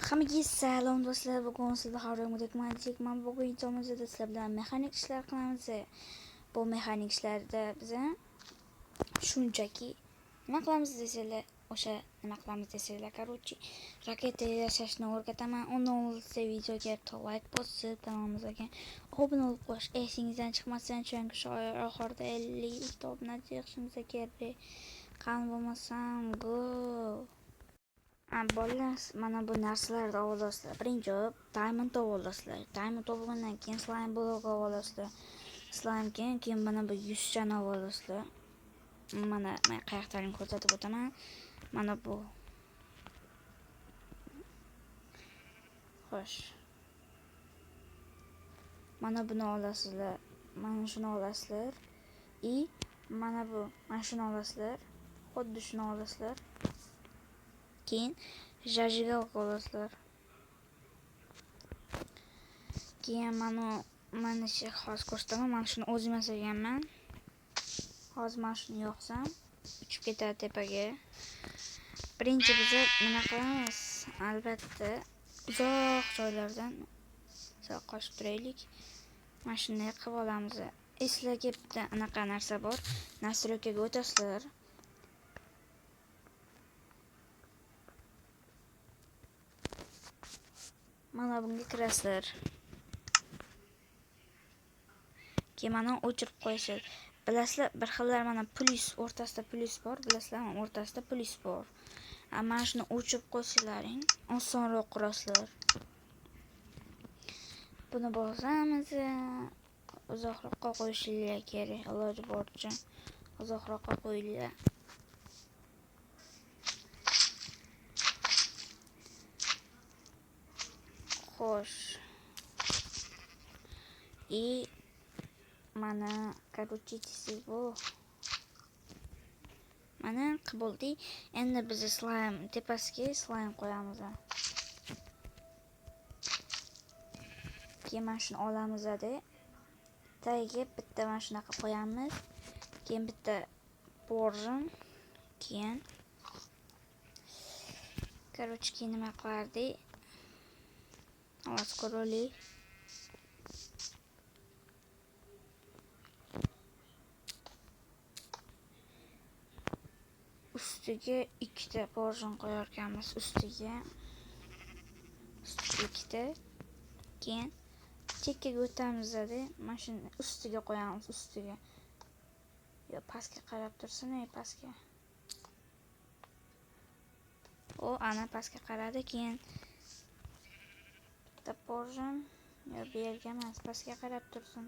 Hammaga salom do'stlar, bugun sizlar xabaringizdek men bugun videomizda sizlar bilan mexanik ishlar qilamiz. Bu mexanik ishlarda biz shunchaki nima qilamiz desanglar, o'sha nima qilamiz desanglar, короче, raketa yasashni o'rgataman. Undan o'zga videoga like bosib, kanalimizga obuna bo'lib qo'yish esingizdan chiqmasdan, chunki shu oy oxirida 50 ta obunachi yig'ishimiz kerak. Qani bo'lmasam, go. Bolalar, mana bu narsalarni olasizlar. Birinchi diamond olasizlar. Diamond olgandan keyin slime blok olasizlar. Slime keyin mana bu 100 chani olasizlar. Mana men qayoqdan ko'rsatib o'taman. Mana bu. Xo'sh. Mana buni olasizlar. Mana shuni olasizlar. Mana bu. Mana shuni olasizlar. Xuddi shuni olasizlar. Keyin zajig'al olasizlar. Keyin mana shu hozir ko'rsataman. Mana shuni o'zim yasaganman. Hozir mana shuni yoqsam, uchib ketadi tepaga. Birinchi biz nima qilamiz? Albatta, uzoq joylardan qochib turaylik. Mana shunday qilib olamiz. Eslarga bitta anaqa narsa bor. Nastroykaga o'tasizlar. Mana bunga kirasizlar. Keyin mana o'chirib qo'yasiz. Bilasizlar, bir xillar mana plus o'rtasida plus bor, bilasizlarmi? O'rtasida plus bor. Mana shuni o'chirib qo'ysalaring, osonroq qurasizlar. Buni bosamiz, uzoqroqqa qo'yishinglar kerak, iloji boricha uzoqroqqa qo'yinglar. Xo'sh. Mana короче bu. Mana qildi. Endi biz slime tepasiga slime qo'yamiz. Keyin mana shuni olamiz-da. Tagiga bitta mana shunaqa qo'yamiz. Keyin bitta porjon. Keyin короче keyin nima qilardik? Ovoz ko'roli. Ustiga ikkita porjon qo'yar ekanmiz. Ustiga ikkita. Keyin chekkaga o'tamiz-da, mana shuni ustiga qo'yamiz, ustiga. Yo, pastga qarab tursin, pastga. Ana pastga qaradi, keyin bitta porjon, yo bu yerga emas, pastga qarab tursin.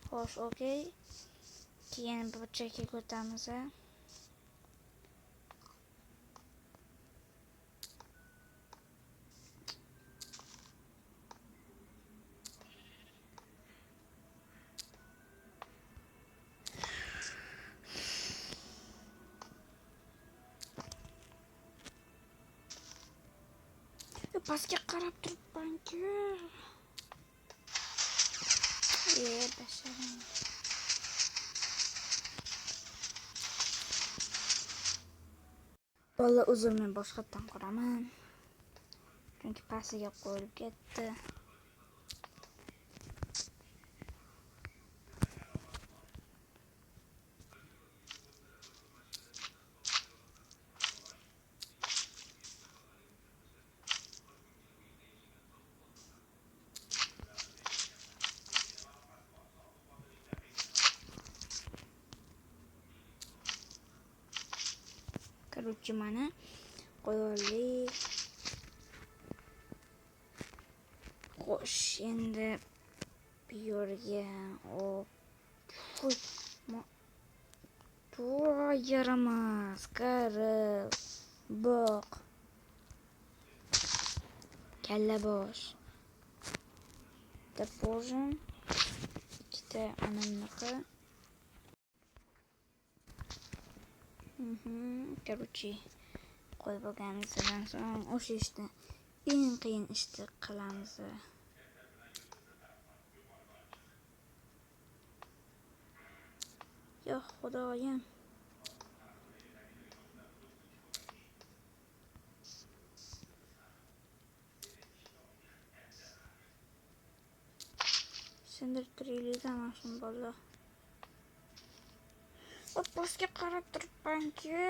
Xo'sh, okey. Keyin bu chekkaga o'tamiz. Pastga qarab turibman-ku. Basharam. Bola uzr, men boshqatdan quraman. Chunki pastiga qo'yilib ketdi. Короче, mana qo'yaylik. Xo'sh, endi bu yerga yaramas, qarib, boq. Kalla bosh. Bitta porjon, ikkita anaqa. Короче, qo'yib bo'lganimizdan so'ng o'sha ishni eng qiyin ishni qilamiz. Yo, xudoyim. sindirib turaylik ana shuni bola. Postga qarab turibman-ku.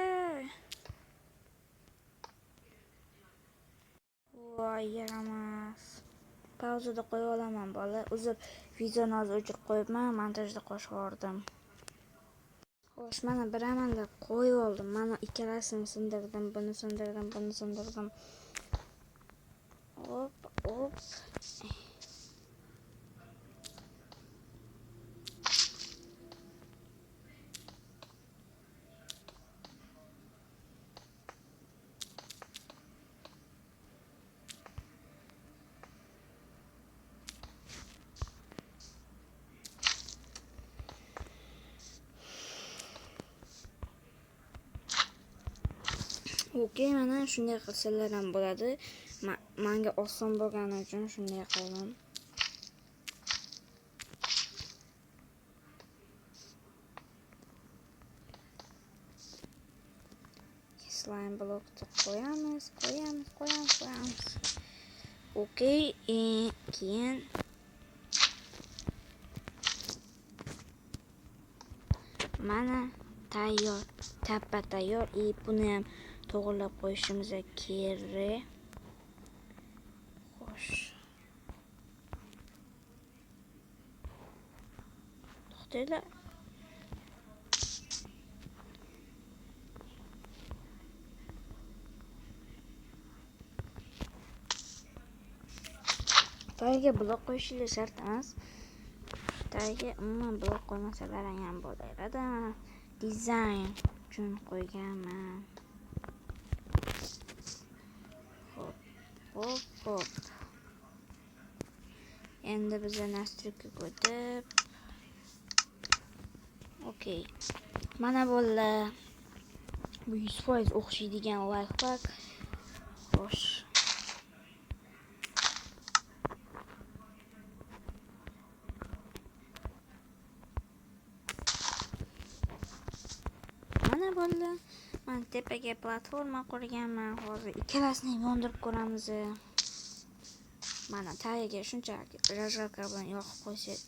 Voy, yaramas. Pauzada qo'yib olaman bola. Uzr, videoni hozir o'chirib qo'yibman, montajda qo'shib yubordim. Xo'sh, mana bir amallab qo'yib oldim. Mana ikkalasini sindirdim, buni sindirdim, buni sindirdim. Hop, hop. Okey, mana shunday qilsalar ham bo'ladi. Menga oson bo'lgani uchun shunday qildim. Slime blokni qo'yamiz. Okey, keyin mana tayyor, tappa tayyor. Buni ham to'g'rilab qo'yishimiz kerak. Xo'sh. To'xtanglar. Tagiga blok qo'yishinglar shart emas. Tagiga umuman blok qo'ymasalar ham bo'laveradi. Dizayn uchun qo'yganman. Hop. Endi biz nastroyga o'tib. Okey. Mana bolalar. Bu 100% o'xshaydigan lifehack. Xo'sh. Mana bolalar, men tepaga platforma qurganman. Hozir ikkalasini yondirib ko'ramiz. Mana tagiga shunchaki rajgalka bilan yoqib qo'ysak.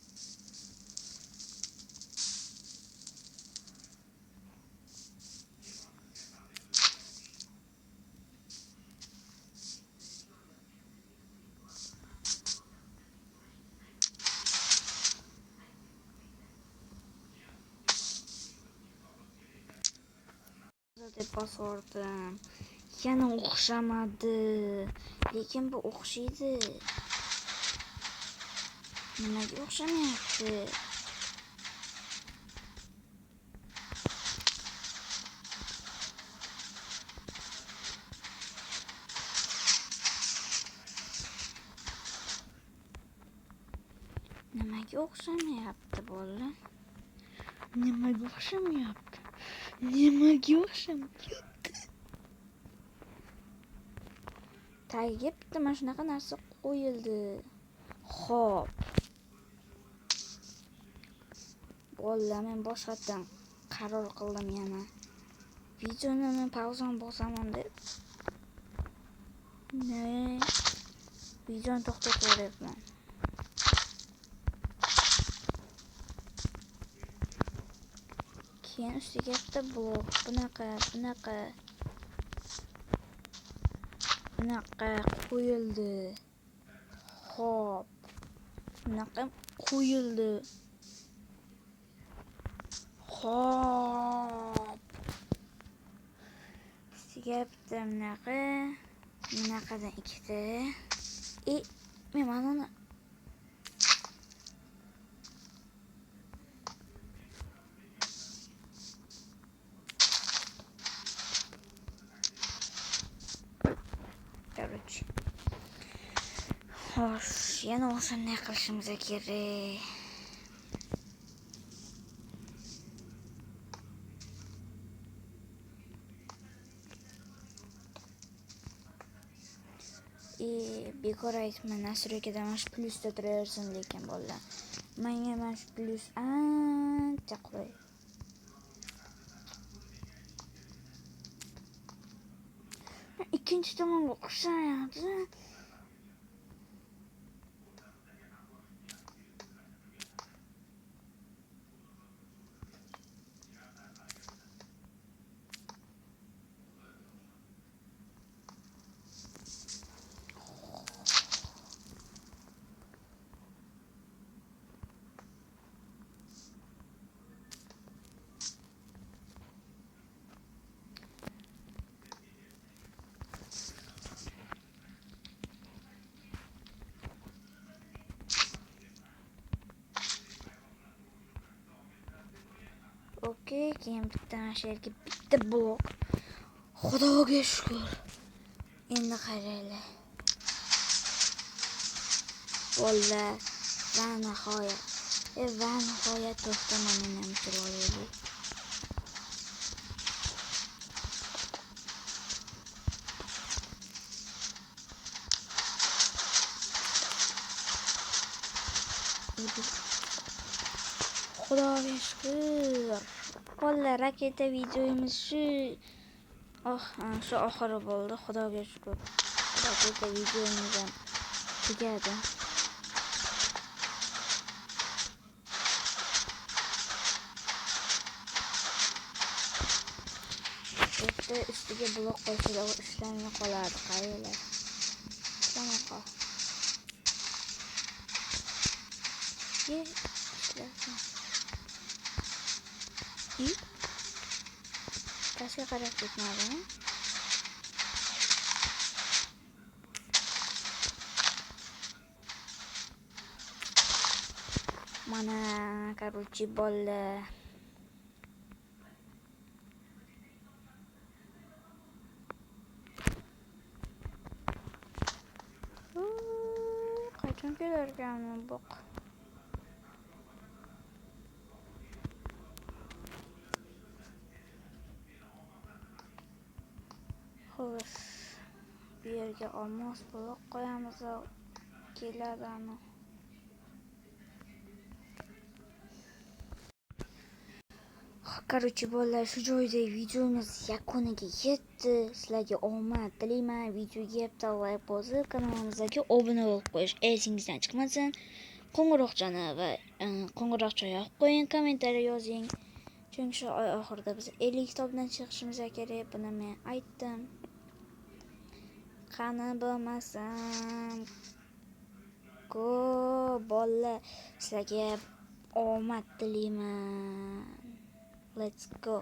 deb bosardim. Yana o'xshamadi. Lekin bu o'xshaydi. Nimaga o'xshamayapti? Nimaga o'xshamayapti bola? Nimaga o'xshamayapti? Tagiga bitta mana shunaqa narsa qo'yildi. Xo'p. Bolalar, men boshqatdan qaror qildim yana. Videoni men pauzani bosaman deb. Videoni to'xtatib qo'yibman. Keyin ustiga bitta blok bunaqa qo'yildi. Xo'p. Bunaqa qo'yildi. Xo'p. Ustiga bitta bunaqadan ikkita. Men mana uni Xo'sh, yana o'shanday qilishimiz kerak. Bekor aytman, nastroykada mana shu plyusda turaversin lekin bolalar. Menga mana shu plyus ancha qulay. Ikkinchi tomonga o'xshamayapti. keyin bitta mana shu yerga bitta blok. Xudoga shukr. Endi qaranglar. Vallahi va nihoyat to'xtamay men ham turib olaylik. Xudoga shukr. Vallahi raketa videomiz shu oxiri bo'ldi. Xudoga shukr. Raketa videomiz ham tugadi. Bitta ustiga blok qo'ysalar ishlamay qoladi, qaranglar. Ishlamay qol. Pastga qarab ketmadimi? Mana, короче, bolalar. Qachon kelarkanmi boq. Xo'sh, bu yerga olmos blok qo'yamiz, keladi ana. Короче, bolalar, shu joyda videomiz yakuniga yetdi. Sizlarga omad tilayman. Videoga bitta like bosib, kanalimizga obuna bo'lib qo'yish esingizdan chiqmasin. Qo'ng'iroqchani va qo'ng'iroqcha yoqib qo'ying, kommentariy yozing. Chunki shu oy oxirida biz 50 kitobdan chiqishimiz kerak. Buni men aytdim. Qani bo'lmasam, bolalar, sizlarga omad tilayman. Let's go.